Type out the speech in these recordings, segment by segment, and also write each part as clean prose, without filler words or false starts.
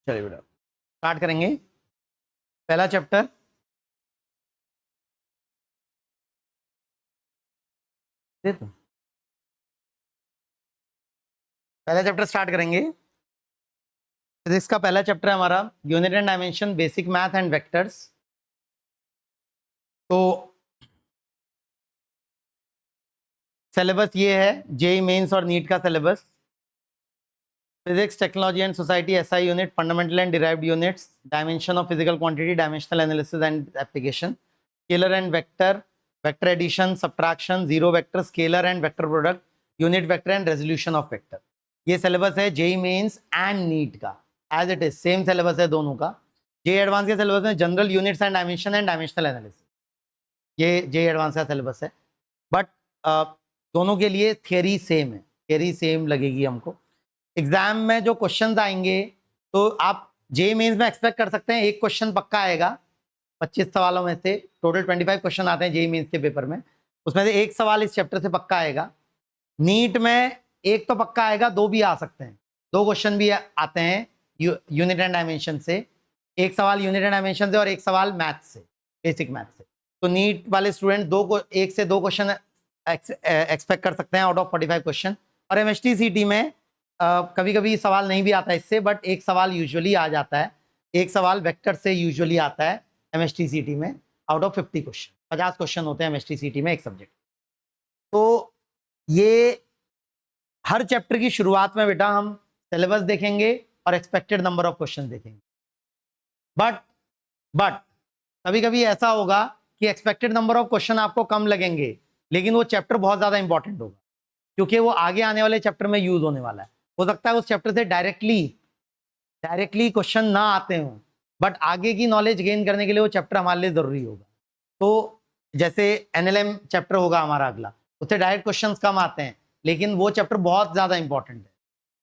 चलिए बेटा स्टार्ट करेंगे पहला चैप्टर। दे तो पहला चैप्टर स्टार्ट करेंगे। फिजिक्स का पहला चैप्टर है हमारा unit and dimension, basic math and vectors. तो सिलेबस ये है जेई मेंस और नीट का syllabus. Physics, technology and society SI unit, fundamental and derived units, dimension of physical quantity, dimensional analysis and application, scalar and vector, vector addition, subtraction, zero vector, scalar and vector product, unit vector and resolution of vector. ये syllabus है JEE Mains and NEET का, as it is same syllabus है दोनों का। JEE advance के syllabus में general units and dimension and dimensional analysis, ये JEE advance का सिलेबस है। बट दोनों के लिए थियरी सेम है, थियरी सेम लगेगी हमको। एग्जाम में जो क्वेश्चंस आएंगे तो आप जेई मेंस में एक्सपेक्ट कर सकते हैं एक क्वेश्चन पक्का आएगा 25 सवालों में से। टोटल 25 क्वेश्चन आते हैं जेई मेंस के पेपर में, उसमें से एक सवाल इस चैप्टर से पक्का आएगा। नीट में एक तो पक्का आएगा, दो भी आ सकते हैं, दो क्वेश्चन भी आते हैं यूनिट एंड डायमेंशन से। एक सवाल यूनिट एंड डायमेंशन से और एक सवाल मैथ से, बेसिक मैथ से। तो नीट वाले स्टूडेंट एक से दो क्वेश्चन एक्सपेक्ट कर सकते हैं आउट ऑफ 45 क्वेश्चन। और एमएचटीसीटी में कभी कभी सवाल नहीं भी आता इससे, बट एक सवाल यूजुअली आ जाता है। एक सवाल वेक्टर से यूजुअली आता है एमएचटीसीटी में आउट ऑफ 50 क्वेश्चन। 50 क्वेश्चन होते हैं एमएचटीसीटी में एक सब्जेक्ट। तो ये हर चैप्टर की शुरुआत में बेटा हम सिलेबस देखेंगे और एक्सपेक्टेड नंबर ऑफ क्वेश्चन देखेंगे। बट कभी कभी ऐसा होगा कि एक्सपेक्टेड नंबर ऑफ क्वेश्चन आपको कम लगेंगे, लेकिन वो चैप्टर बहुत ज्यादा इंपॉर्टेंट होगा क्योंकि वो आगे आने वाले चैप्टर में यूज होने वाला है। हो सकता है उस चैप्टर से डायरेक्टली क्वेश्चन ना आते हों, बट आगे की नॉलेज गेन करने के लिए वो चैप्टर हमारे लिए जरूरी होगा। तो जैसे एनएलएम चैप्टर होगा हमारा अगला, उससे डायरेक्ट क्वेश्चंस कम आते हैं, लेकिन वो चैप्टर बहुत ज्यादा इंपॉर्टेंट है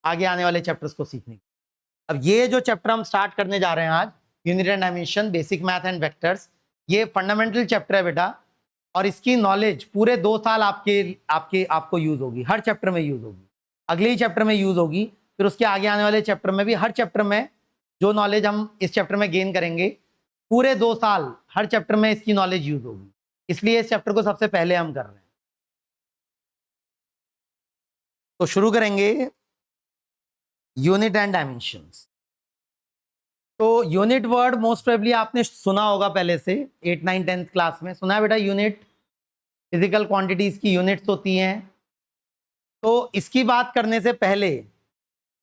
आगे आने वाले चैप्टर्स को सीखने के। अब ये जो चैप्टर हम स्टार्ट करने जा रहे हैं आज, unit and dimension, basic math and vectors, ये फंडामेंटल चैप्टर है बेटा। और इसकी नॉलेज पूरे 2 साल आपको यूज होगी, हर चैप्टर में यूज होगी, अगले ही चैप्टर में यूज होगी, फिर उसके आगे आने वाले चैप्टर में भी। हर चैप्टर में जो नॉलेज हम इस चैप्टर में गेन करेंगे, पूरे 2 साल हर चैप्टर में इसकी नॉलेज यूज होगी। इसलिए इस चैप्टर को सबसे पहले हम कर रहे हैं। तो शुरू करेंगे यूनिट एंड डायमेंशंस। तो यूनिट वर्ड मोस्ट प्रोबेबली आपने सुना होगा पहले से, 8, 9, 10th क्लास में सुना है बेटा। यूनिट फिजिकल क्वांटिटीज की यूनिट्स होती हैं। तो इसकी बात करने से पहले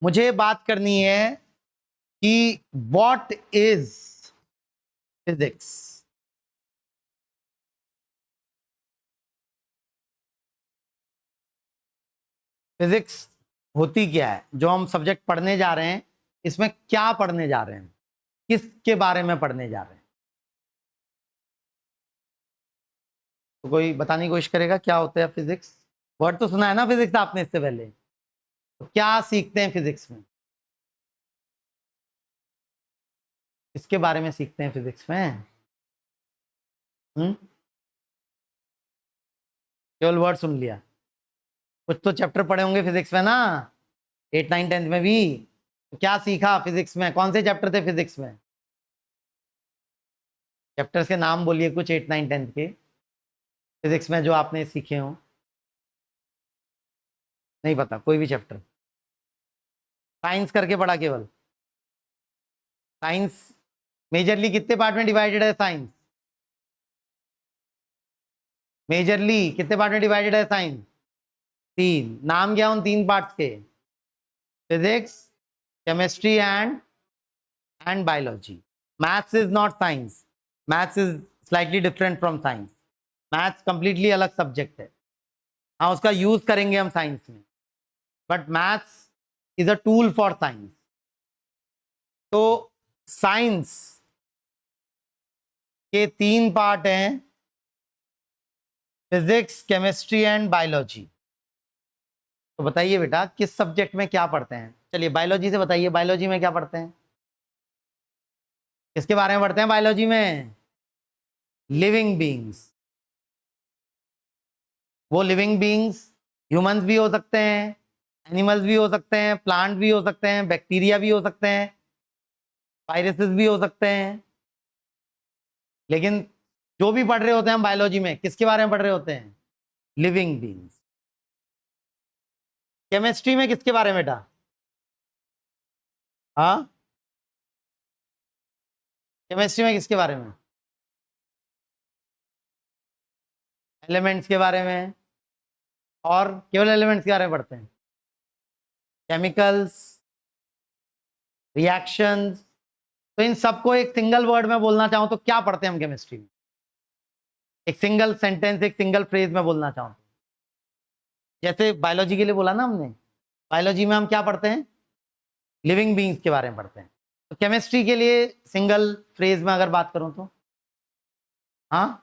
मुझे बात करनी है कि व्हाट इज फिजिक्स। फिजिक्स होती क्या है, जो हम सब्जेक्ट पढ़ने जा रहे हैं, इसमें क्या पढ़ने जा रहे हैं, किसके बारे में पढ़ने जा रहे हैं। तो कोई बताने की कोशिश करेगा क्या होता है फिजिक्स। वर्ड तो सुना है ना फिजिक्स आपने इससे पहले, तो क्या सीखते हैं फिजिक्स में, इसके बारे में सीखते हैं फिजिक्स में। केवल वर्ड सुन लिया, कुछ तो चैप्टर पढ़े होंगे फिजिक्स में ना, 8, 9, 10th में भी। तो क्या सीखा फिजिक्स में, कौन से चैप्टर थे फिजिक्स में। चैप्टर्स के नाम बोलिए कुछ 8, 9, 10th के फिजिक्स में जो आपने सीखे हो। नहीं पता कोई भी चैप्टर। साइंस करके पढ़ा केवल। साइंस मेजरली कितने पार्ट में डिवाइडेड है साइंस, मेजरली कितने पार्ट में डिवाइडेड है साइंस। 3। नाम क्या उन 3 पार्ट्स के। Physics, chemistry and biology. Maths is not science, maths is slightly different from science. Maths completely अलग सब्जेक्ट है। हाँ उसका यूज करेंगे हम साइंस में, but maths is a tool for science. तो साइंस के 3 पार्ट हैं, फिजिक्स, केमिस्ट्री एंड बायोलॉजी। तो बताइए बेटा किस सब्जेक्ट में क्या पढ़ते हैं। चलिए बायोलॉजी से बताइए, बायोलॉजी में क्या पढ़ते हैं, किसके बारे में पढ़ते हैं बायोलॉजी में। Living beings. वो लिविंग बींग्स ह्यूमंस भी हो सकते हैं, एनिमल्स भी हो सकते हैं, प्लांट भी हो सकते हैं, बैक्टीरिया भी हो सकते हैं, वायरसेस भी हो सकते हैं, लेकिन जो भी पढ़ रहे होते हैं हम बायोलॉजी में, किसके बारे में पढ़ रहे होते हैं? Living beings. केमिस्ट्री में किसके बारे में बेटा? हाँ, केमिस्ट्री में किसके बारे में? एलिमेंट्स के बारे में, और केवल एलिमेंट्स के बारे में पढ़ते हैं? Chemicals, reactions. तो इन सबको एक सिंगल वर्ड में बोलना चाहूं तो क्या पढ़ते हैं हम केमिस्ट्री में? एक सिंगल सेंटेंस, एक सिंगल फ्रेज में बोलना चाहूं, जैसे बायोलॉजी के लिए बोला ना हमने, बायोलॉजी में हम क्या पढ़ते हैं? लिविंग बींग्स के बारे में पढ़ते हैं। तो केमिस्ट्री के लिए सिंगल फ्रेज में अगर बात करूं तो, हाँ,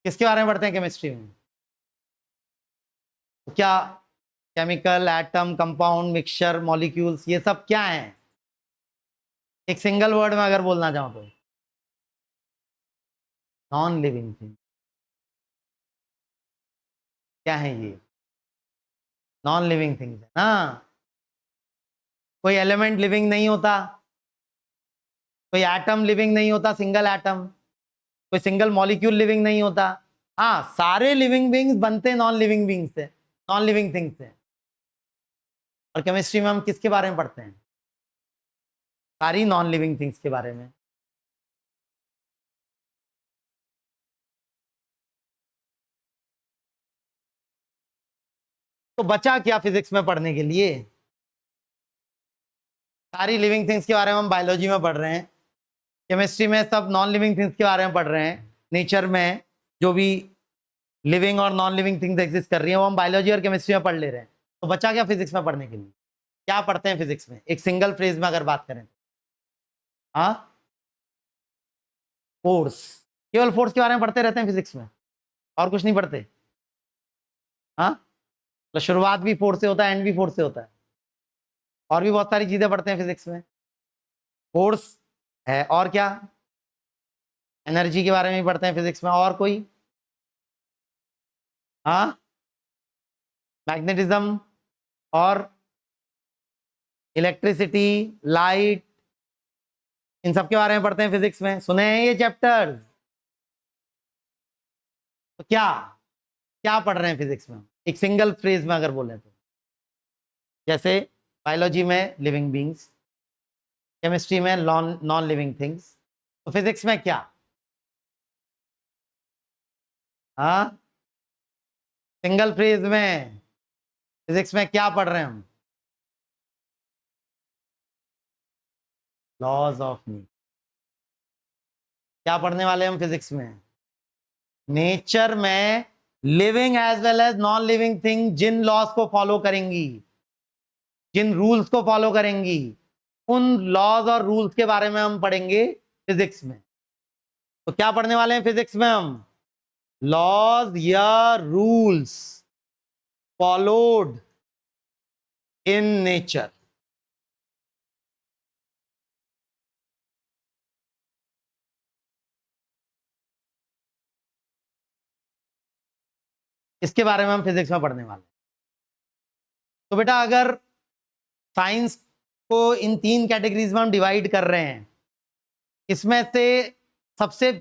किसके बारे में पढ़ते हैं केमिस्ट्री में? तो क्या chemical, atom, compound, mixture, molecules, ये सब क्या हैं? एक सिंगल वर्ड में अगर बोलना चाहूं तो नॉन लिविंग थिंग। क्या है ये? नॉन लिविंग थिंग्स है ना। कोई एलिमेंट लिविंग नहीं होता, कोई एटम लिविंग नहीं होता, सिंगल एटम, कोई सिंगल मॉलिक्यूल लिविंग नहीं होता। हाँ, सारे लिविंग बींग्स बनते नॉन लिविंग बींग्स से, नॉन लिविंग थिंग्स से। और केमिस्ट्री में हम किसके बारे में पढ़ते हैं? सारी नॉन लिविंग थिंग्स के बारे में। तो बचा क्या फिजिक्स में पढ़ने के लिए? सारी लिविंग थिंग्स के बारे में हम बायोलॉजी में पढ़ रहे हैं, केमिस्ट्री में सब नॉन लिविंग थिंग्स के बारे में पढ़ रहे हैं, नेचर में जो भी लिविंग और नॉन लिविंग थिंग्स एग्जिस्ट कर रही हैं वो हम बायोलॉजी और केमिस्ट्री में पढ़ ले रहे हैं। तो बचा क्या फिजिक्स में पढ़ने के लिए? क्या पढ़ते हैं फिजिक्स में एक सिंगल फ्रेज में अगर बात करें? हाँ, फोर्स। केवल फोर्स के बारे में पढ़ते रहते हैं फिजिक्स में, और कुछ नहीं पढ़ते? हाँ, तो शुरुआत भी फोर्स से होता है, एंड भी फोर्स से होता है, और भी बहुत सारी चीजें पढ़ते हैं फिजिक्स में। फोर्स है, और क्या? एनर्जी के बारे में भी पढ़ते हैं फिजिक्स में, और कोई? हाँ, मैग्नेटिज्म और इलेक्ट्रिसिटी, लाइट, इन सब के बारे में पढ़ते हैं फिजिक्स में। सुने हैं ये चैप्टर्स? तो क्या क्या पढ़ रहे हैं फिजिक्स में एक सिंगल फ्रेज में अगर बोले तो? जैसे बायोलॉजी में लिविंग बींग्स, केमिस्ट्री में नॉन लिविंग थिंग्स, तो फिजिक्स में क्या? हाँ, सिंगल फ्रेज में फिजिक्स में क्या पढ़ रहे हैं हम? Laws of nature. क्या पढ़ने वाले हम फिजिक्स में? नेचर में living as well as non living thing जिन लॉज को फॉलो करेंगी, जिन रूल्स को फॉलो करेंगी, उन लॉज और रूल्स के बारे में हम पढ़ेंगे फिजिक्स में। तो क्या पढ़ने वाले हैं फिजिक्स में हम? लॉज या रूल्स फॉलोड इन नेचर। इसके बारे में हम फिजिक्स में पढ़ने वाले हैं। तो बेटा अगर साइंस को इन 3 कैटेगरीज में हम डिवाइड कर रहे हैं, इसमें से सबसे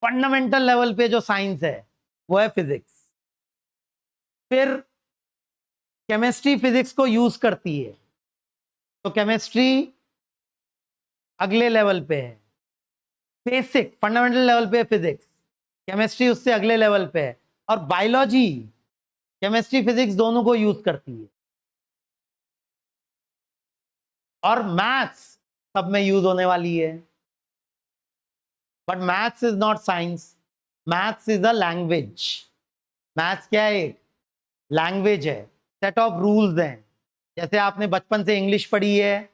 फंडामेंटल लेवल पे जो साइंस है वो है फिजिक्स। फिर केमिस्ट्री फिजिक्स को यूज करती है, तो केमिस्ट्री अगले लेवल पे है, बेसिक फंडामेंटल लेवल पे फिजिक्स, केमिस्ट्री उससे अगले लेवल पे है। और बायोलॉजी केमिस्ट्री फिजिक्स दोनों को यूज करती है, और मैथ्स सब में यूज होने वाली है। But maths is not science, maths is a language. Maths क्या है? एक लैंग्वेज है, सेट ऑफ रूल्स हैं। जैसे आपने बचपन से इंग्लिश पढ़ी है,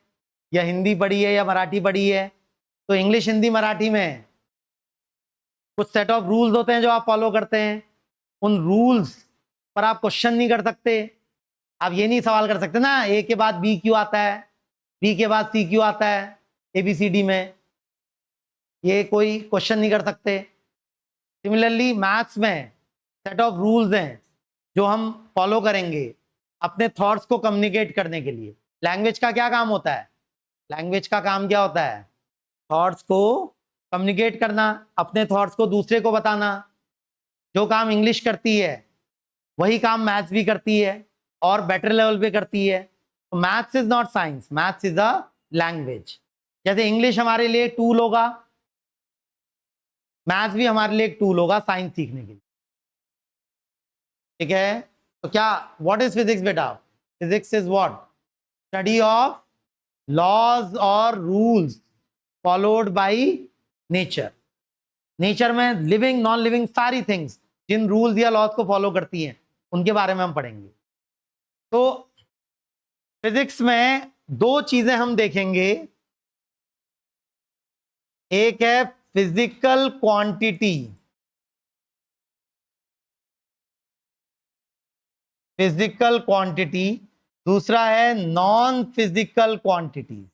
या हिंदी पढ़ी है, या मराठी पढ़ी है, तो इंग्लिश, हिंदी, मराठी में कुछ सेट ऑफ रूल्स होते हैं जो आप फॉलो करते हैं। उन रूल्स पर आप क्वेश्चन नहीं कर सकते। आप ये नहीं सवाल कर सकते ना ए के बाद बी क्यों आता है, बी के बाद सी क्यों आता है, ABCD में, ये कोई क्वेश्चन नहीं कर सकते। सिमिलरली मैथ्स में सेट ऑफ रूल्स हैं जो हम फॉलो करेंगे अपने थॉट्स को कम्युनिकेट करने के लिए। लैंग्वेज का क्या काम होता है? लैंग्वेज का काम क्या होता है? थॉट्स को कम्युनिकेट करना, अपने थॉट्स को दूसरे को बताना। जो काम इंग्लिश करती है वही काम मैथ्स भी करती है और बेटर लेवल पे करती है। तो maths is not science, maths is a language. जैसे इंग्लिश हमारे लिए टूल होगा, मैथ्स भी हमारे लिए एक टूल होगा साइंस सीखने के लिए। ठीक है, तो क्या व्हाट इज फिजिक्स बेटा? Physics is what? Study of laws और rules followed by nature. Nature में लिविंग नॉन लिविंग सारी थिंग्स जिन रूल्स या लॉज को फॉलो करती हैं उनके बारे में हम पढ़ेंगे। तो फिजिक्स में दो चीजें हम देखेंगे, एक है फिजिकल क्वांटिटी, फिजिकल क्वांटिटी, दूसरा है नॉन फिजिकल क्वांटिटी।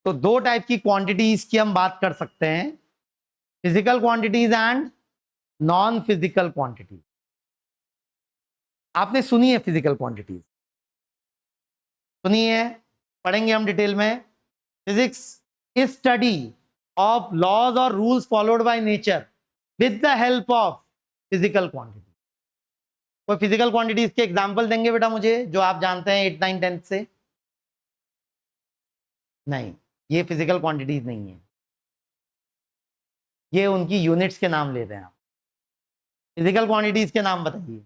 तो दो टाइप की क्वांटिटीज की हम बात कर सकते हैं, physical quantities and non physical quantities. आपने सुनी है फिजिकल क्वांटिटीज? सुनी है, पढ़ेंगे हम डिटेल में। Physics is study of laws और rules followed by nature with the help of physical quantity. कोई फिजिकल क्वांटिटीज के एग्जांपल देंगे बेटा मुझे जो आप जानते हैं 8, 9, 10 से? नहीं, ये फिजिकल क्वांटिटीज नहीं है, ये उनकी यूनिट्स के नाम ले रहे हैं आप। फिजिकल क्वांटिटीज के नाम बताइए।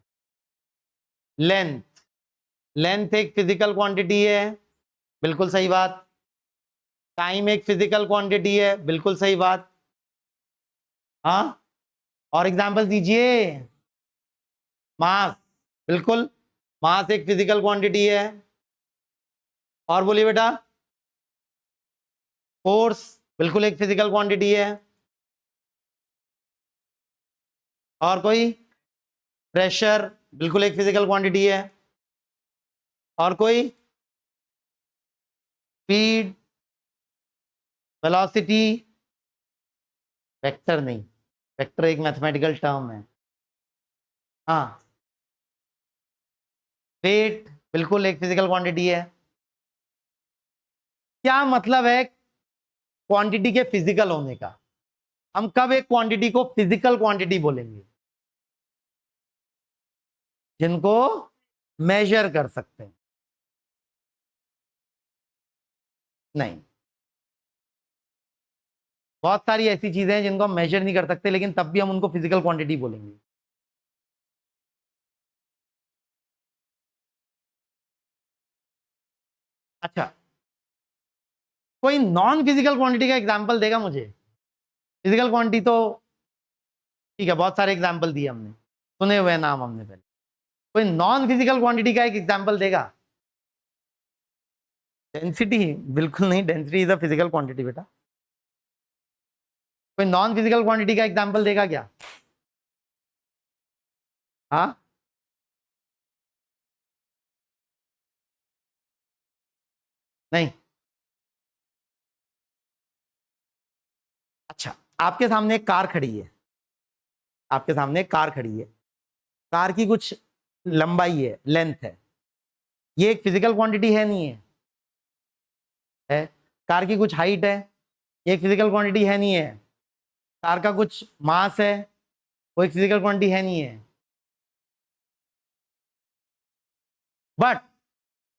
लेंथ, लेंथ एक फिजिकल क्वांटिटी है, बिल्कुल सही बात। टाइम एक फिजिकल क्वांटिटी है, बिल्कुल सही बात। हाँ, और एग्जांपल दीजिए। मास, बिल्कुल, मास एक फिजिकल क्वांटिटी है। और बोलिए बेटा। फोर्स बिल्कुल एक फिजिकल क्वांटिटी है। और कोई? प्रेशर बिल्कुल एक फिजिकल क्वांटिटी है। और कोई? स्पीड, वेलोसिटी, वेक्टर नहीं, वेक्टर एक मैथमेटिकल टर्म है। हाँ, वेट बिल्कुल एक फिजिकल क्वांटिटी है। क्या मतलब है क्वांटिटी के फिजिकल होने का? हम कब एक क्वांटिटी को फिजिकल क्वांटिटी बोलेंगे? जिनको मेजर कर सकते हैं। नहीं, बहुत सारी ऐसी चीजें हैं जिनको हम मेजर नहीं कर सकते लेकिन तब भी हम उनको फिजिकल क्वांटिटी बोलेंगे। अच्छा, कोई नॉन फिजिकल क्वांटिटी का एग्जांपल देगा मुझे? फिजिकल क्वांटिटी तो ठीक है, बहुत सारे एग्जांपल दिए हमने, सुने हुए नाम हमने पहले। कोई नॉन फिजिकल क्वांटिटी का एक एग्जांपल देगा? डेंसिटी? बिल्कुल नहीं, density is a physical quantity बेटा। कोई नॉन फिजिकल क्वांटिटी का एग्जांपल देगा क्या? हाँ, नहीं। अच्छा, आपके सामने एक कार खड़ी है, आपके सामने एक कार खड़ी है, कार की कुछ लंबाई है, लेंथ है, ये एक फिजिकल क्वांटिटी है नहीं है? है। कार की कुछ हाइट है, ये एक फिजिकल क्वांटिटी है नहीं है? कार का कुछ मास है, वो एक फिजिकल क्वांटिटी है नहीं है? बट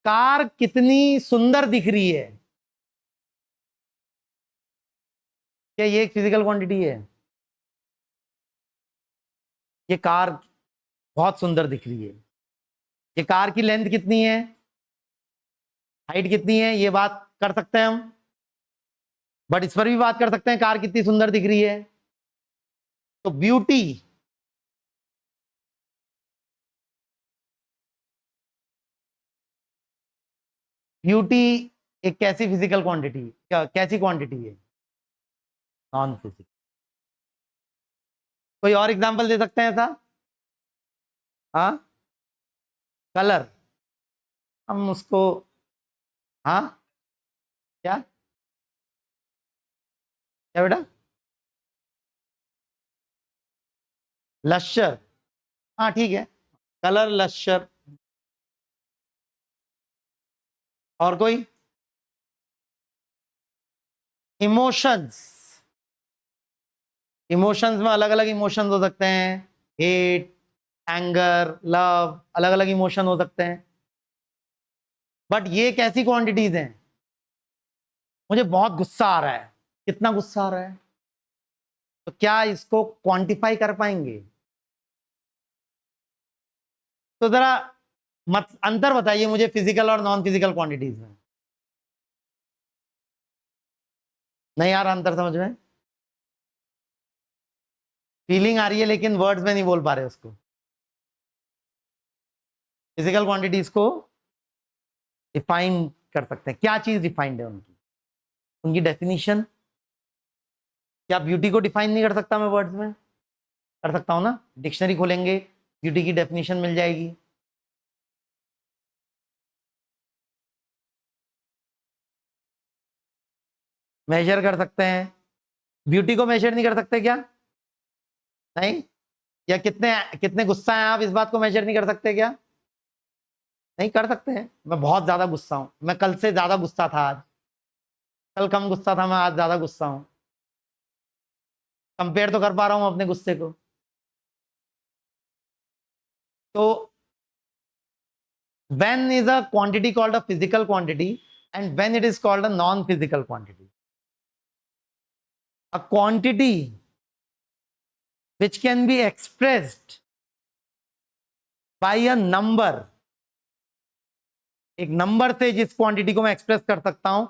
कार कितनी सुंदर दिख रही है, क्या ये एक फिजिकल क्वांटिटी है? ये कार बहुत सुंदर दिख रही है। ये कार की लेंथ कितनी है, हाइट कितनी है, ये बात कर सकते हैं हम। बट इस पर भी बात कर सकते हैं कार कितनी सुंदर दिख रही है। तो ब्यूटी, ब्यूटी एक कैसी फिजिकल क्वांटिटी, कैसी क्वांटिटी है? Non physical. कोई और एग्जांपल दे सकते हैं ऐसा? हाँ, कलर, हम उसको, हाँ, क्या क्या बेटा? लश्यर, हाँ ठीक है, कलर लश्यर। और कोई? इमोशंस, इमोशंस में अलग अलग इमोशंस हो सकते हैं, हेट, एंगर, लव, अलग अलग इमोशन हो सकते हैं। बट ये कैसी क्वांटिटीज हैं? मुझे बहुत गुस्सा आ रहा है, कितना गुस्सा आ रहा है, तो क्या इसको क्वांटिफाई कर पाएंगे? तो जरा मत अंतर बताइए मुझे फिजिकल और नॉन फिजिकल क्वांटिटीज में। नहीं आ रहा अंतर समझ में? फीलिंग आ रही है लेकिन वर्ड्स में नहीं बोल पा रहे उसको। फिजिकल क्वांटिटीज को डिफाइन कर सकते हैं, क्या चीज डिफाइंड है उनकी, उनकी डेफिनेशन। क्या ब्यूटी को डिफाइन नहीं कर सकता मैं वर्ड्स में? कर सकता हूं ना, डिक्शनरी खोलेंगे ब्यूटी की डेफिनेशन मिल जाएगी। मेजर कर सकते हैं, ब्यूटी को मेजर नहीं कर सकते क्या? नहीं? या कितने कितने गुस्सा हैं आप, इस बात को मेजर नहीं कर सकते क्या? नहीं कर सकते हैं। मैं बहुत ज्यादा गुस्सा हूं, मैं कल से ज्यादा गुस्सा था आज, कल कम गुस्सा था मैं आज ज्यादा गुस्सा हूं। कंपेयर तो कर पा रहा हूं अपने गुस्से को। तो when is a quantity called a physical quantity and when it is called a non-physical quantity? A quantity which can be expressed by a number, एक नंबर से जिस क्वांटिटी को मैं एक्सप्रेस कर सकता हूं,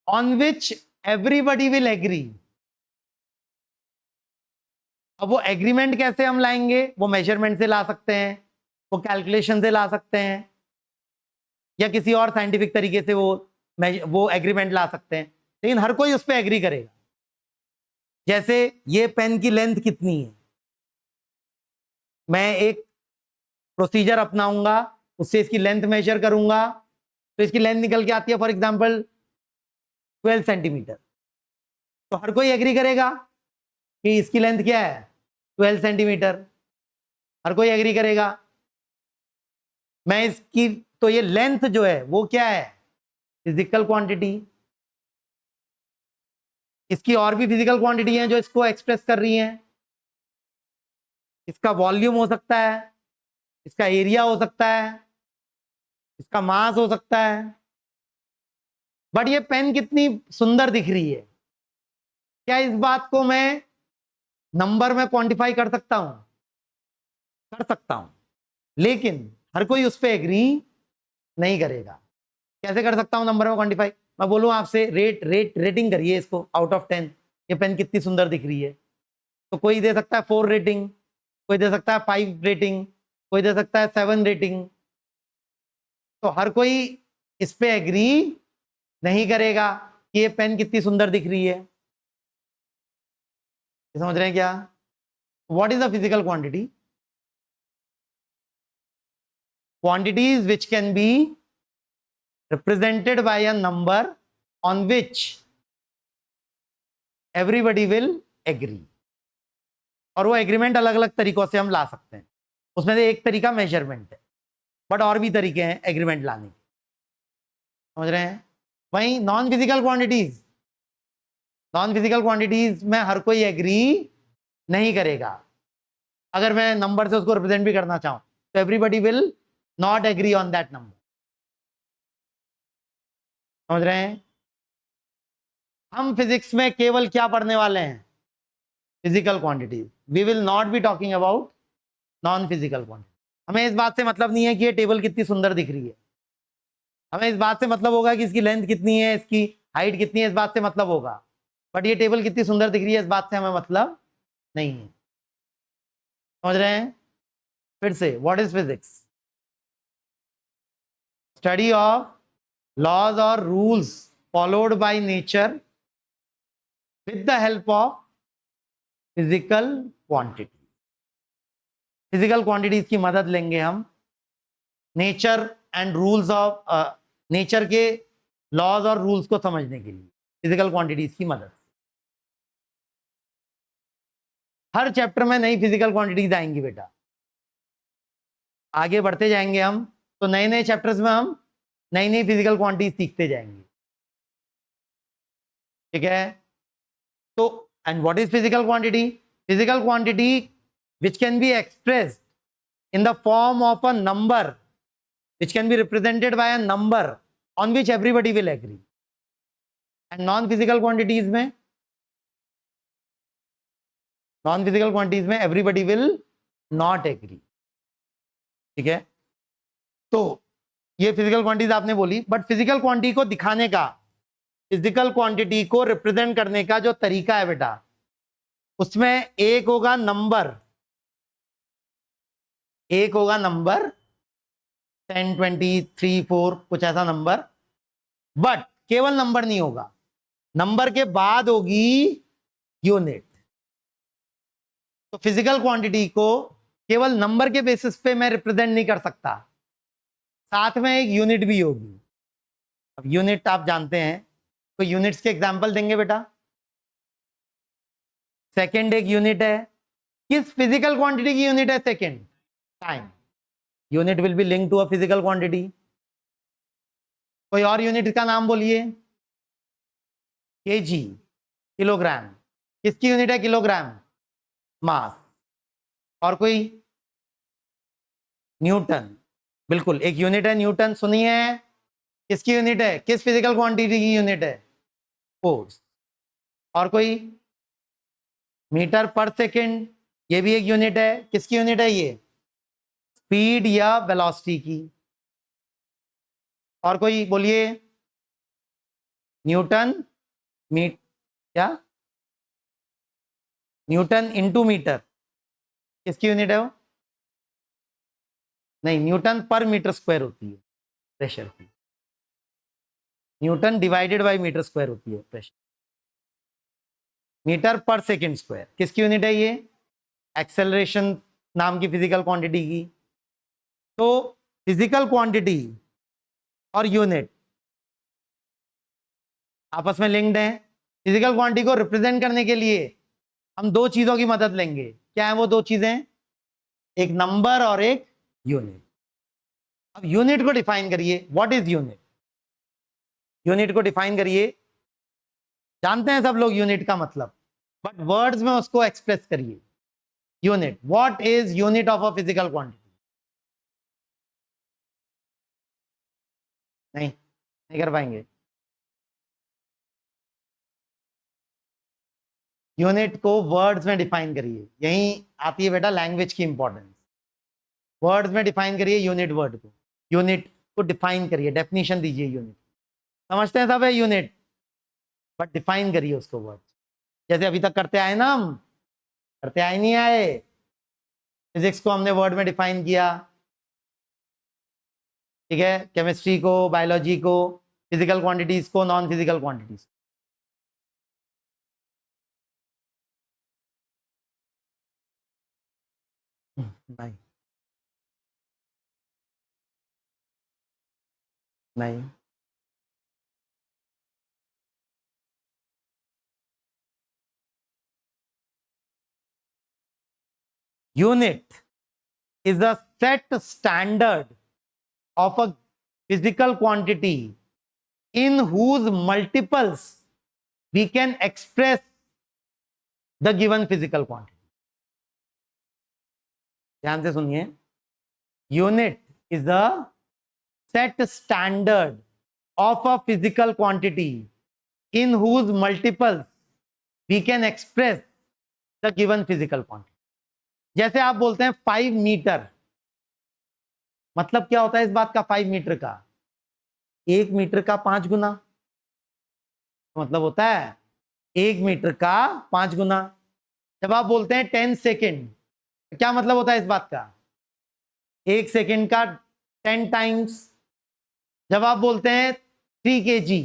on which everybody will agree. अब वो एग्रीमेंट कैसे हम लाएंगे? वो मेजरमेंट से ला सकते हैं, वो कैलकुलेशन से ला सकते हैं, या किसी और साइंटिफिक तरीके से वो एग्रीमेंट ला सकते हैं, लेकिन हर कोई उस पर एग्री करेगा। जैसे ये पेन की लेंथ कितनी है, मैं एक प्रोसीजर अपनाऊंगा, उससे इसकी लेंथ मेजर करूंगा, तो इसकी लेंथ निकल के आती है फॉर एग्जांपल 12 सेंटीमीटर। तो हर कोई एग्री करेगा कि इसकी लेंथ क्या है, 12 सेंटीमीटर। हर कोई एग्री करेगा। मैं इसकी, तो ये लेंथ जो है वो क्या है, फिजिकल क्वांटिटी। इसकी और भी फिजिकल क्वांटिटी हैं जो इसको एक्सप्रेस कर रही हैं। इसका वॉल्यूम हो सकता है, इसका एरिया हो सकता है, इसका मास हो सकता है। बट ये पेन कितनी सुंदर दिख रही है, क्या इस बात को मैं नंबर में क्वांटिफाई कर सकता हूं? कर सकता हूं, लेकिन हर कोई उस पर एग्री नहीं करेगा। कैसे कर सकता हूं नंबर में क्वांटिफाई? मैं बोलूं आपसे रेटिंग करिए इसको आउट ऑफ 10, ये पेन कितनी सुंदर दिख रही है, तो कोई दे सकता है 4 रेटिंग, कोई दे सकता है 5 रेटिंग, कोई दे सकता है 7 रेटिंग। तो हर कोई इस पे एग्री नहीं करेगा कि ये पेन कितनी सुंदर दिख रही है। समझ रहे हैं क्या? What is the physical quantity? Quantities which can be represented by a number on which everybody will agree. और वो एग्रीमेंट अलग अलग तरीकों से हम ला सकते हैं, उसमें से एक तरीका मेजरमेंट है, बट और भी तरीके हैं एग्रीमेंट लाने के। समझ रहे हैं? वहीं non physical quantities, non physical quantities में हर कोई एग्री नहीं करेगा। अगर मैं नंबर से उसको रिप्रेजेंट भी करना चाहूं तो everybody will not agree on that number. समझ रहे हैं? हम फिजिक्स में केवल क्या पढ़ने वाले हैं? Physical quantities. We will not be talking about non physical quantity. हमें इस बात से मतलब नहीं है कि ये टेबल कितनी सुंदर दिख रही है, हमें इस बात से मतलब होगा कि इसकी लेंथ कितनी है, इसकी हाइट कितनी है, इस बात से मतलब होगा। बट ये टेबल कितनी सुंदर दिख रही है, इस बात से हमें मतलब नहीं है। समझ रहे हैं? फिर से, what is physics? Study of laws और rules followed by nature with the help of physical quantity. Physical quantities की मदद लेंगे हम nature and rules of nature के लॉज और रूल्स को समझने के लिए फिजिकल क्वांटिटीज की मदद। हर चैप्टर में नई फिजिकल क्वांटिटीज आएंगी बेटा, आगे बढ़ते जाएंगे हम, तो नए नए चैप्टर्स में हम नई नई फिजिकल क्वांटिटीज सीखते जाएंगे, ठीक है। तो and what is physical quantity? Physical quantity which can be expressed in the form of a number, which can be represented by a number on which everybody will agree. And non-physical quantities में, non-physical quantities में everybody will not agree, ठीक है। तो ये physical quantities आपने बोली, but physical quantity को दिखाने का, फिजिकल क्वांटिटी को रिप्रेजेंट करने का जो तरीका है बेटा, उसमें एक होगा नंबर, एक होगा नंबर 10, 20, 3, 4 कुछ ऐसा नंबर, बट केवल नंबर नहीं होगा, नंबर के बाद होगी यूनिट। तो फिजिकल क्वांटिटी को केवल नंबर के बेसिस पे मैं रिप्रेजेंट नहीं कर सकता, साथ में एक यूनिट भी होगी। अब यूनिट आप जानते हैं, तो यूनिट्स के एग्जांपल देंगे बेटा। सेकंड एक यूनिट है, किस फिजिकल क्वांटिटी की यूनिट है second? Time. Unit will be link to a physical quantity. कोई और यूनिट का नाम बोलिए। KG, kilogram. किसकी यूनिट है किलोग्राम? मास। और कोई? न्यूटन। बिल्कुल, एक यूनिट है न्यूटन, सुनिए। किसकी यूनिट है? किस फिजिकल क्वांटिटी की यूनिट है? फोर्स। और कोई? मीटर पर सेकंड, ये भी एक यूनिट है। किसकी यूनिट है ये? स्पीड या वेलोसिटी की। और कोई बोलिए? न्यूटन क्या? न्यूटन इंटू मीटर, किसकी यूनिट है वो? नहीं, न्यूटन पर मीटर स्क्वायर होती है प्रेशर की। Newton divided by metre square होती है प्रेशर। मीटर पर सेकंड स्क्वायर किसकी यूनिट है ये? एक्सेलरेशन नाम की फिजिकल क्वांटिटी की। तो फिजिकल क्वांटिटी और यूनिट आपस में लिंक्ड हैं। फिजिकल क्वांटिटी को रिप्रेजेंट करने के लिए हम दो चीजों की मदद लेंगे। क्या है वो दो चीजें? एक नंबर और एक यूनिट। अब यूनिट को डिफाइन करिए। What is unit? यूनिट को डिफाइन करिए। जानते हैं सब लोग यूनिट का मतलब, बट वर्ड्स में उसको एक्सप्रेस करिए। Unit, what is unit of a physical quantity? नहीं कर पाएंगे। यूनिट को वर्ड्स में डिफाइन करिए। यही आती है बेटा लैंग्वेज की इंपॉर्टेंस। वर्ड्स में डिफाइन करिए यूनिट वर्ड को। यूनिट को डिफाइन करिए, डेफिनेशन दीजिए यूनिट। समझते हैं सब है यूनिट, बट डिफाइन करिए उसको वर्ड। जैसे अभी तक करते आए ना, हम करते आए नहीं आए? फिजिक्स को हमने वर्ड में डिफाइन किया, ठीक है। केमिस्ट्री को, बायोलॉजी को, फिजिकल क्वांटिटीज को, नॉन फिजिकल क्वांटिटीज। नहीं नहीं, unit is a set standard of a physical quantity in whose multiples we can express the given physical quantity. ध्यान से सुनिए। Unit is a set standard of a physical quantity in whose multiples we can express the given physical quantity. जैसे आप बोलते हैं 5 metre, मतलब क्या होता है इस बात का? 5 मीटर का 1 मीटर का 5 गुना, मतलब होता है 1 मीटर का 5 गुना। जब आप बोलते हैं 10 सेकेंड, क्या मतलब होता है इस बात का? 1 सेकेंड का 10 टाइम्स। जब आप बोलते हैं 3 kg,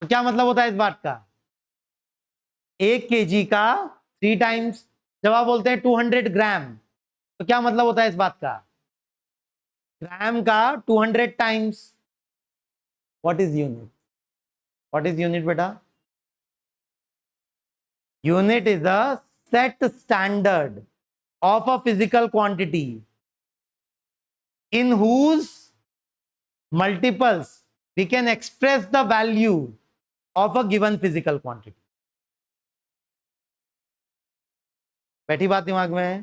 तो क्या मतलब होता है इस बात का? 1 kg का 3 टाइम्स। जब आप बोलते हैं 200 ग्राम, तो क्या मतलब होता है इस बात का? ग्राम का 200 times. What is unit? What is unit बेटा? Unit is a set standard of a physical quantity in whose multiples we can express the value of a given physical quantity. बैठी बात दिमाग में है?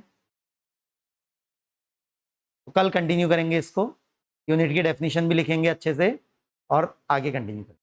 तो कल कंटिन्यू करेंगे इसको, यूनिट की डेफिनेशन भी लिखेंगे अच्छे से और आगे कंटिन्यू करेंगे.